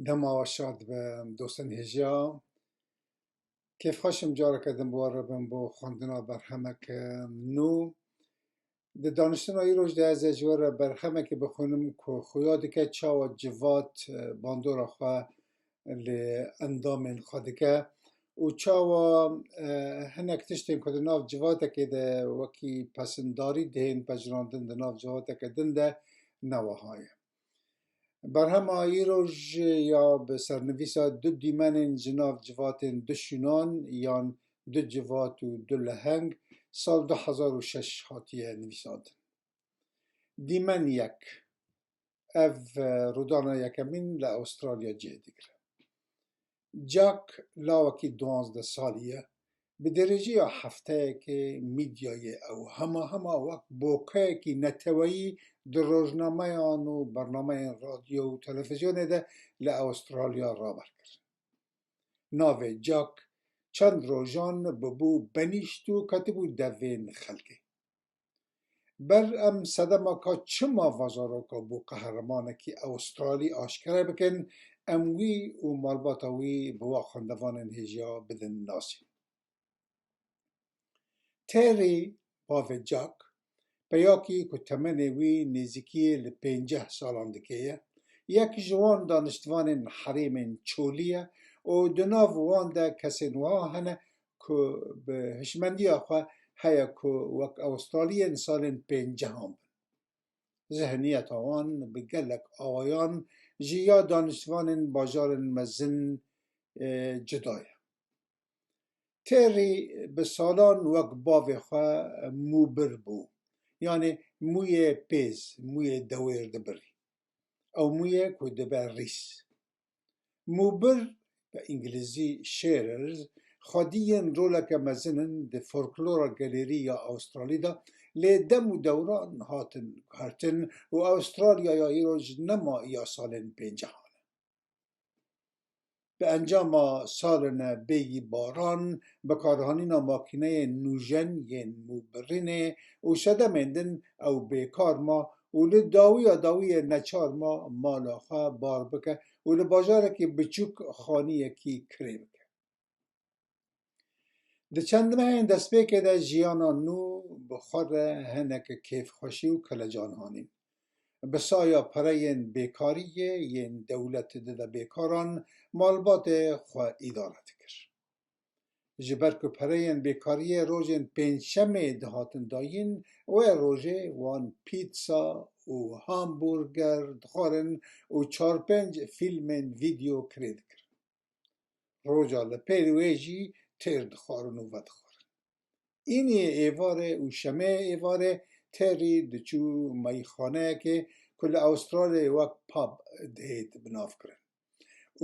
دما شاد به دوستان هجا کیف خوشم جارا کردم بوار بم بو خواندنا برهمک نو ده دانشتنا ای روش ده از اجوار برهمک بخونم که خویاد که چاو جوات باندورا خواه اندام خودکه و چاو هنک تشتیم که ده ناف جواته که ده وکی پسنداری دهین پجراندن ده ناف جواته که دنده نواهای برهم ایروژ یا به سرنویسا دو دیمن جناف جواتن دو شونان یان دو جوات و دو لهنگ سال 2006 هاتیه نویساد. دیمن یک اف رودانا یکمین لأسترالیا جه دیگر. جاک لاوکی 12 سالیه به درجه هفته که میدیای او همه وقت بوکه که نتوایی در روزنامه آنو برنامه رادیو و تلویزیون ده لأسترالیا را برکر. ناو جاک چند روزان ببو بنیشتو کتبو دوین خلقه. بر ام صدما که چما وزارو که بو قهرمانه که استرالی آشکره بکن اموی و مالباتاوی بوا خندوان هجیا بدن ناسی. تری باو جاک پیاکی که تمنه وی نزدیکی ل 50 سالان دکیه یک جوان دانشتوان حریم چولیه و دناو وان ده کسی نواه هنه که به هشمندی آخواه هیا که وک استرالیا سال 50 هم ذهنیت آوان به گلک آوایان جیا دانشتوان باجار مزن جدایه تری به سالان وک باوی خواه موبر بو یعنی موی پیز موی دویر دبری او موی که دبر ریس موبر به انگلیزی شیررز خادیین رولک مزنن ده فولکلور گالری یا استرالی دا لی دم و دوران هاتن و استرالیا یا ایروج نما یا سالن 50 به انجام سالن بیگی باران بکارهانینا ماکینه نوژن ین موبرینه و شده مندن او بیکار ما و داوی نچار ما مالاخا بار بکه و لباجاره که بچوک خانیه کی کری بکه. ده چندمه این دست بکه ده جیانا نو بخور هنک کیف خوشی و کلجان هانیم. بسایا پرین بیکاریه ین دولت ده بیکاران مالبات خواه ادارت کر. جبر که پرین بیکاریه روژن 5 دهاتن داین و روژه وان پیتزا و هامبورگر دخارن و 4-5 فیلم ویدیو کرید کر. روژا لپیرویجی تیر دخارن و دخارن. اینی ایواره و شمه ایواره تری دچو میخانه که کل استرالیا وک پاب دهید بناف کرن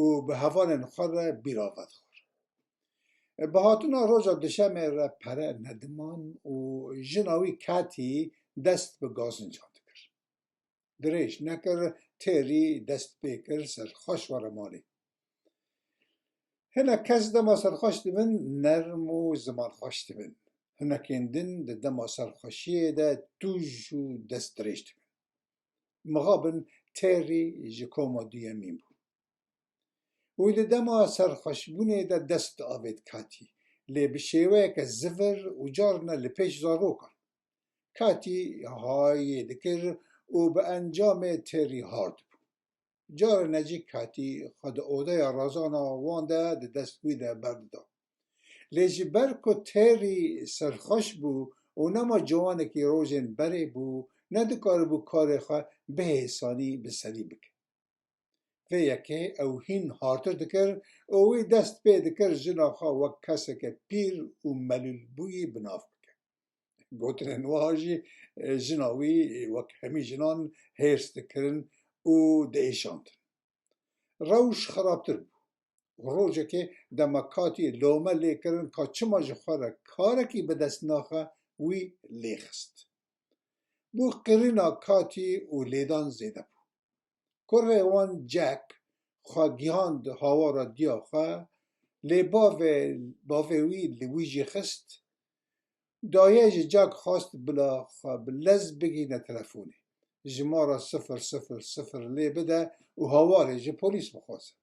و به هوان خور بیراوت خور. به هاتونا روژا دشمه را پره ندمان و جناوی کاتی دست به گازن جاند کر. دریش نکر تری دست بکر سر خوش ورمانی. هنه کس دما سر خوش دیبن نرم و زمان خوش دیبن. هنه کندن ده دما سر خوشیه ده توج و دست دریش دیبن. مغابن تری جکوما دیمین بود. و ده دما سر خوشبونه ده دست آوید کاتی. لی بشیوه که زفر و جارنا لپیش زارو کن. کاتی های دکر و به انجام تری هارد بود. جار نجی کاتی خود اوده رازانا وانده ده دستگوی ده برده. لی جبر که تری سرخوش بود و نما جوانه که روزن بره بود ندکار بود کار خواه به حسانی بسری بکن. و یکی او هین هارتر دکر اوی دست به دکر جناخا وک کسی که پیر و ملول بوی بناف بکن. گوترن واجی جناوی وک همی جنان هرس دکرن و دیشاندن. روش خرابتر بود. روزه که دمکاتی لومه لیکرن که چما جخواره کارکی به دست ناخه وی لیخست. بو قرینا کاتی و لیدان زیده بود. کره وان جک خواه گیهاند هوا را دیا خواه لی باوه وی لویجی خست دایج جک خواست بلا خواه بلز بگینه تلفونه جمارا 000 لی بده و هواره جه پولیس بخواسته.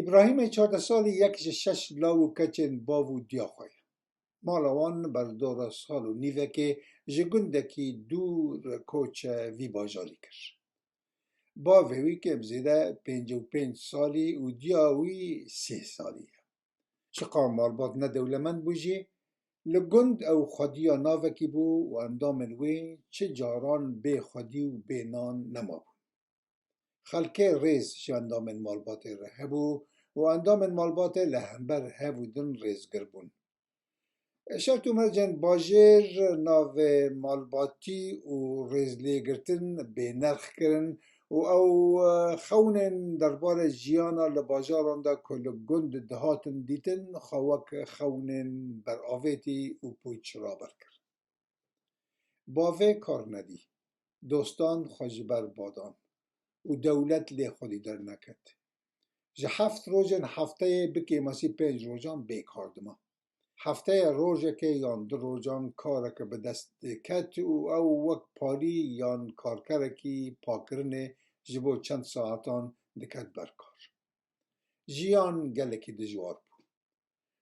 ابراهیم 14 سالی یکش 6 لاو کچن باو دیاخوی مالوان بردار سال و نیوه که جگندکی دور کوچ وی باجاری کر با وی که بزیده 55 سالی و دیاوی 3 سالی چقا مالبات ندولمند بوجی لگند او خودیا ناوکی بو و اندام الوی چه جاران بی خودی و بی نان نما بو خلکه ریز شو اندام مالبات ره هبو و اندام مالبات لهمبر هبو دن ریزگر بون شرط مرجن باجر ناو مالباتی و ریزلی گرتن به نرخ کرن و او خونن دربار جیانا لباجاران دا کل گند دهاتن دیتن خواک خونن بر آویتی و پوچ رابر کرد باوه کار ندی دوستان خوش بر بادان و دولت لی خودی در نکد جه 7 روزن هفته بکی ماسی 5 روزان بیکار دما هفته روزه که یان 2 روزان کاره که به دست کت و او وقت پاری یان کارکره کی پاکرنه جبو چند ساعتان دکت برکار جیان گلکی دجوار بود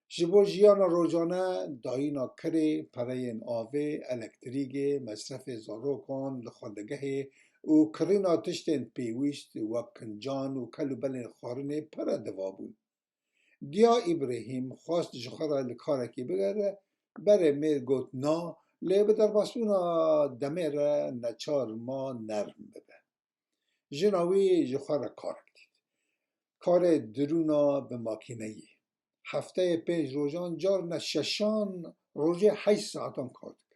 جبو جیان روزانه دایینا کره پرین آوه الکتریگه مصرف زاروکان لخوندگه و کرینا تشتین پیویست و کنجان و کلو بلین خارنه پره دوابون دیا ابراهیم خواست جخرا لکارکی بگره بره میر گوت نا لی بدر باسونا دمیر نچار ما نرم بده جناوی جخرا کار دید کار درونا به ماکینه هفته 5 روزان جار نششان روزه 8 ساعتان کار کرد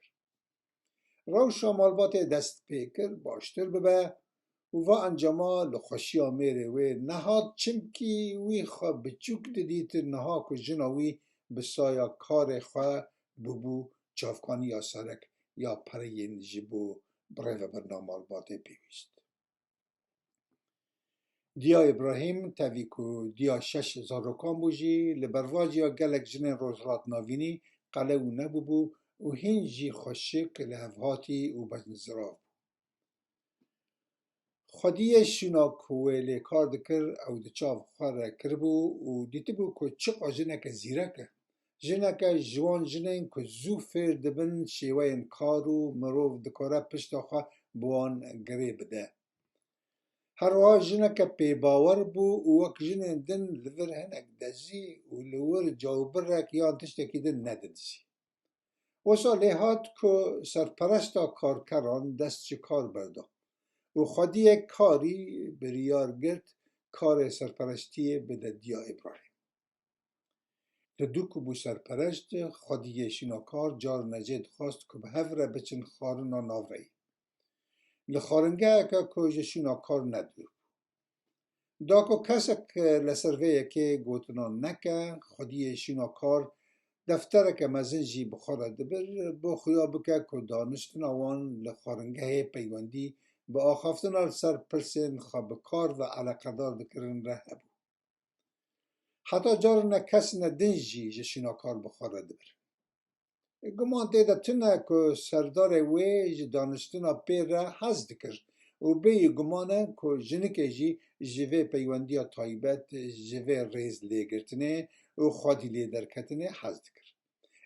روشا مالبات دست پیکر باشتر ببه و انجاما لخوشی میره و نهاد چمکی وی خواه بچوک دیدیت نها که جناوی بسایا کار خواه ببو چافکانی یا سرک یا پرین جبو برای برنامه البات پیوست دیا ابراهیم تاویکو دیا 6 زاروکان بوجی لبرواجی گلک جنین روزرات ناوینی قلو نبو و هنجی خوشک لحوهاتی و بزنزراف خودیه شونا کویلی کار دکر او دچاو خواره کربو و دیتی بو که چقا جنک زیرکه جنک جوان جنین که زو فیر دبن شیوین کارو مروف دکاره پشتا خواه بوان گره بده هر وها جنک پی باور بو و وک جنین دن لور هنک دزی و لور جاوبرک یان تشتکی دن ندنزی وسا لیهات که سرپرستا کارکران دست چه کار برده و خودی کاری بریار گرد کار سرپرستی بده دیا ابراهیم لدوکو بو سرپرست خودی شناکار جار نجد خواست که به هفره بچن خارنا ناوری لخارنگه که شناکار ندور داکو کسک لسروه که گوتنا نکه خودی شناکار دفتره که مزنجی بخوره دبر با خویا بکه که دانشتن آوان لخارنگه پیوندی با آخافتن سر پرسین خوابکار و علاقدار دکرن ره هبو حتی جار نه کس نه دنجی جشناکار بخوره دبر گمان دیده تنه که سردار وی دانشتن پیر ره حز دکر و بی گمانه که جنکه جوه پیوندی تایبت جوه ریز لیگرتنه و خودی لیدرکتنه حز دکر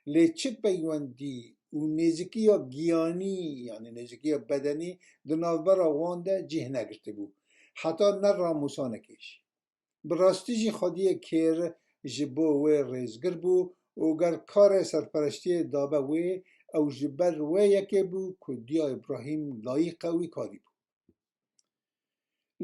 لی چه پیوندی و نزدیکی یا گیانی یعنی نزدیکی یا بدنی دنابر آوانده جه نگرته بود حتی نر راموسا نکیش براستی جی خودی کیر جبو وی ریزگر بو و گر کار سرپرشتی دابه وی او جبر وی یکی بو که دیا ابراهیم لایق وی کاری بو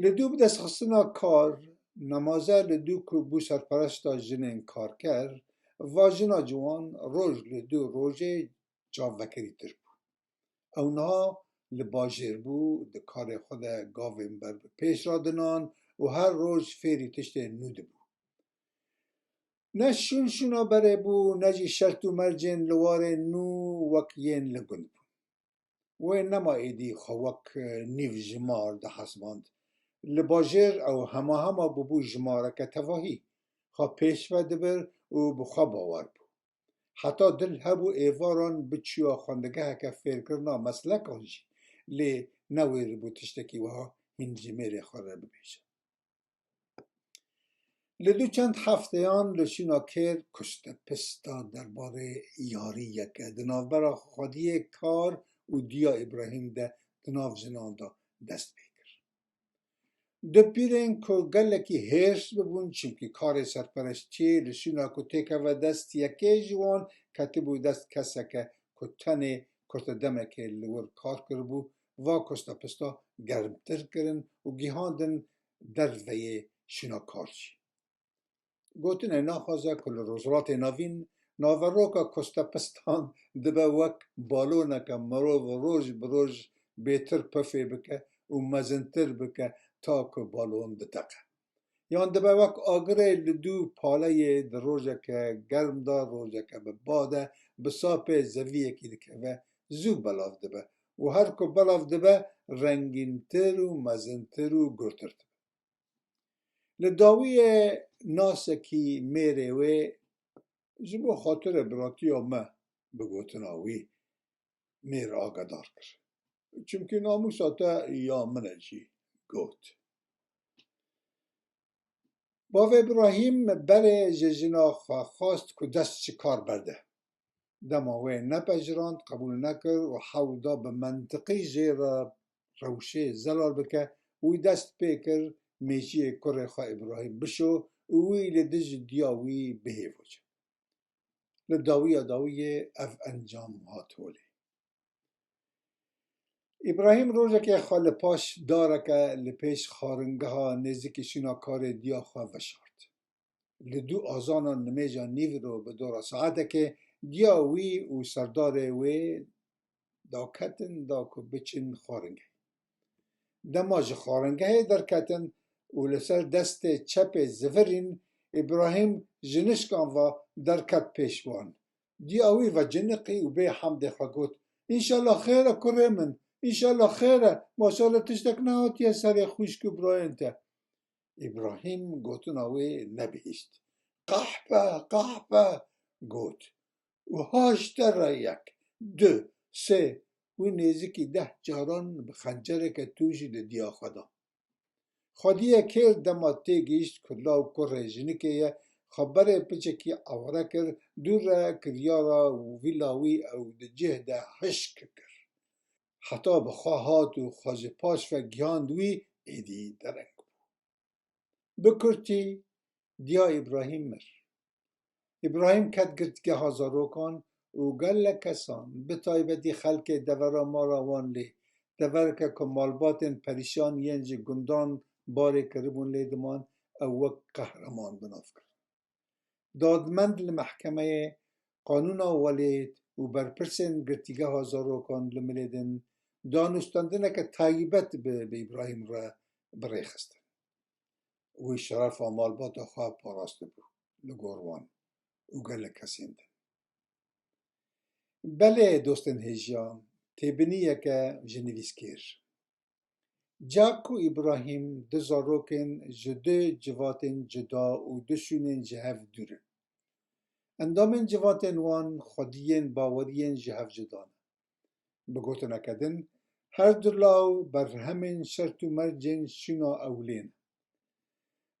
لدو بدست خستنا کار نمازه لدو که بو سرپرستا جنین کار کرد واجنا جوان روز لدو روزه جاو وکری تر بو اونها لباجر بو ده کار خود گاوین بر پیش را دنان و هر روز فیری تشت نوده بو نه شونا بره بو نه جی شرط و مرجن لوار نو وکیین لگن بو و نما ایدی خوک نیو جمار ده حسباند لباجر او همه بو جماره که تواهی خواه پیش و دبر و بخوا باور بو حتی دل هبو ایواران بچیا خوندگه که فیر کرنا مسلک آنجی لی نویر بو تشتکی وها هنجی میره خوره ببیشه لدو چند هفتهان لشینا کر کشته پستا درباره یاری یکه دناوبرا خودی کار و دیا ابراهیم ده دناو جنان دا دست بکر. ده پیرین که گلکی هرس ببون چونکه کار سرپرستی لشینا که تکه و دست یکه جوان کتبو دست کسه که تنه کرده دمه که لور کار کربو و کشته پستا گرمتر کرن و گیهاندن در وی شینا کارچی. گوتن اینا خوازه کل روزرات نوین ناوروکا کستپستان دبه وک بالونکا مرو و روز بروز بیتر پفی بکه و مزنتر بکه تا که بالون دتقه. یان دبه وک آگره لدو پاله در روزه که گرم دا روزه که به باده بساپ زویه که دکه و زو بلاف دبه و هر که بلاف دبه رنگینتر و مزنتر و گرتر دبه. لداوی ناسکی میره و جبو خاطر براتی ما بگوتناوی میر آگدار کر چونکه ناموس آتا یا منه جی گوت باو ابراهیم بره ججنا خواست که دست چه کار برده دماوی نپجراند قبول نکر و حودا به منطقی جیر روشه زلال بکه وی دست پیکر میجی کره خواه ابراهیم بشو وی لدج دیاوی بهیوچ لداوی اف انجام هاتولی ابراهیم روزه که خال پاش داره که لپیش خارنگه ها نزدیک شینا کار دیا خواه وشارد لدو آزانا نمیجا نیو رو به دورا ساعته که دیاوی و سردار وی دا کتن دا که بچن خارنگه دماج خارنگه در کتن و لسر دست چپ زفرین ابراهیم جنشکان و در کت پیشوان دیاوی و جنقی و به حمد خواهد انشالله خیره کره من انشالله خیره ماشالله تشتک نهاتی سر خوشک براین ته ابراهیم گوتناوی نبیشت قحبه گوت و هاشتر یک دو سه و نیزکی 10 جاران به خنجره که توشی لدیا خدا خودیه که دما تیگیشت کلا و کره جنکه خبره پچه که آوره کر دور کریارا و ویلاوی او ده جه ده حشک کر حتی بخواهات و خواج پاش و گیاندوی ایدی درنگ بکرتی دیا ابراهیم مر ابراهیم کت گرتگه هزارو کن و گل کسان به تایبتی خلق دورا ما روان لی دور که کمالباتن پریشان ینج گندان باره کربون لیدمان او وک قهرمان بناف کرد دادمند لمحکمه قانون ولید و برپرسن گرتگه هزارو کن لملیدن دانستندنه که تایبت به ابراهیم را بریخستن وی شرف و مالبات خواه پاراسته بود لگوروان و گل کسین ده بله دوستن هجیان تیبنیه که جنویس کر جاکو ابراهیم ده زاروکن جده جواتن جدا و دشونن جهف دورن اندامن جواتن وان خودین باورین جهف جدان بگوتن اکدن هر دلاو بر همین شرط و مرجن شنا اولین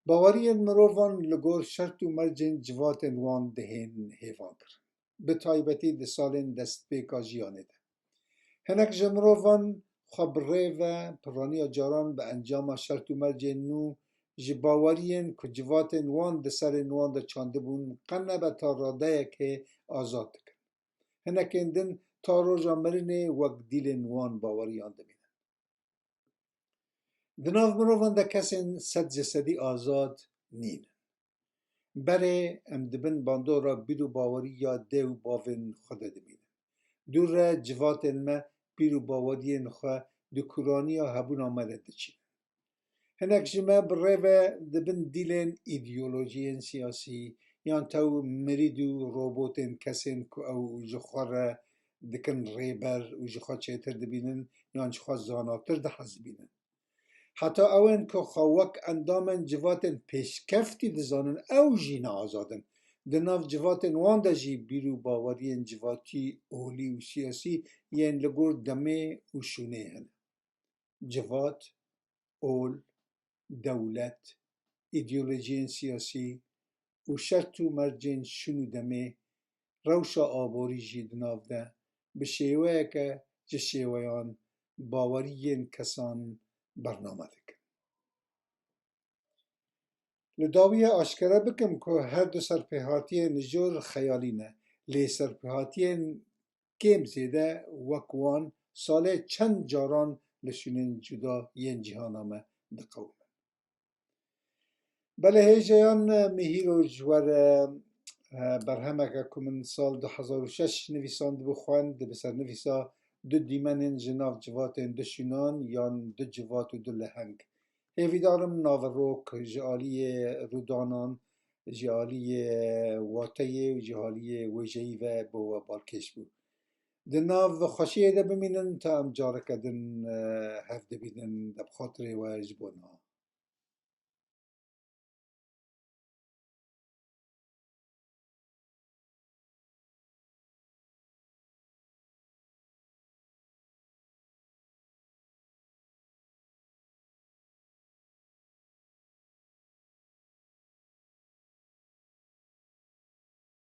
باورین مروان لگور شرط و مرجن جواتن وان دهین هیوان کرن به تایبتی ده سالن دست پیکا جیانه ده هنک جمروان خبره و پرانی جاران به انجام شرط و مرجن نو جباورین که جواتن وان ده سر نوان ده چانده بون قنه به تا راده که آزاد کن هنک اندن تا روزا مرنه وک دیل نوان باوریان ده بینن دناف مروان ده کسین 100% آزاد نین بره ام دبن باندورا بیرو باوری یا دیو باون خود دبینن دور جواتن ما بیرو باورین خواه دو کرانی ها هبون آمده دچین هنک جمع بره و دبن دیلن ایدئولوژین سیاسی یان تاو مریدو روبوتن کسین که او جخوار دکن ریبر و جخواه چهتر دبینن یان جخواه زاناتر ده حز بینن حتی اون که خواهک اندامن جواتن پیشکفتی دزانن او جینا آزادن دناف جواتن وان دا جی بیرو باورین جواتی اولی و سیاسی ین لگور دمه و شونه هن جوات، اول، دولت، ایدئولوژیین سیاسی و شرط و مرجین شنو دمه روشا آبوری جی دناو ده به شیوه که جه شیوهان باوریین کسان برنامه دکن. لداویه آشکره بکم که هر دو سرپیهاتیین جور خیالی نه لی سرپیهاتیین کم زیده وکوان ساله چند جاران لشونین جدا ین جهانامه دقوم. بله هیجان مهیر و جوار برهمه که من سال 2006 نویسان دو بخوان ده بسر نویسا دو دیمنین جناف جواتین دو شونان یان دو جوات و دو لحنگ. هیویدارم ناوروک جعالی رودانان جعالی واتیه و جعالی ویجهی و بو بالکش بو. ده ناو خوشیه ده بمینن تا ام جارکه دن هفته بیدن ده بخاطره و جبونه.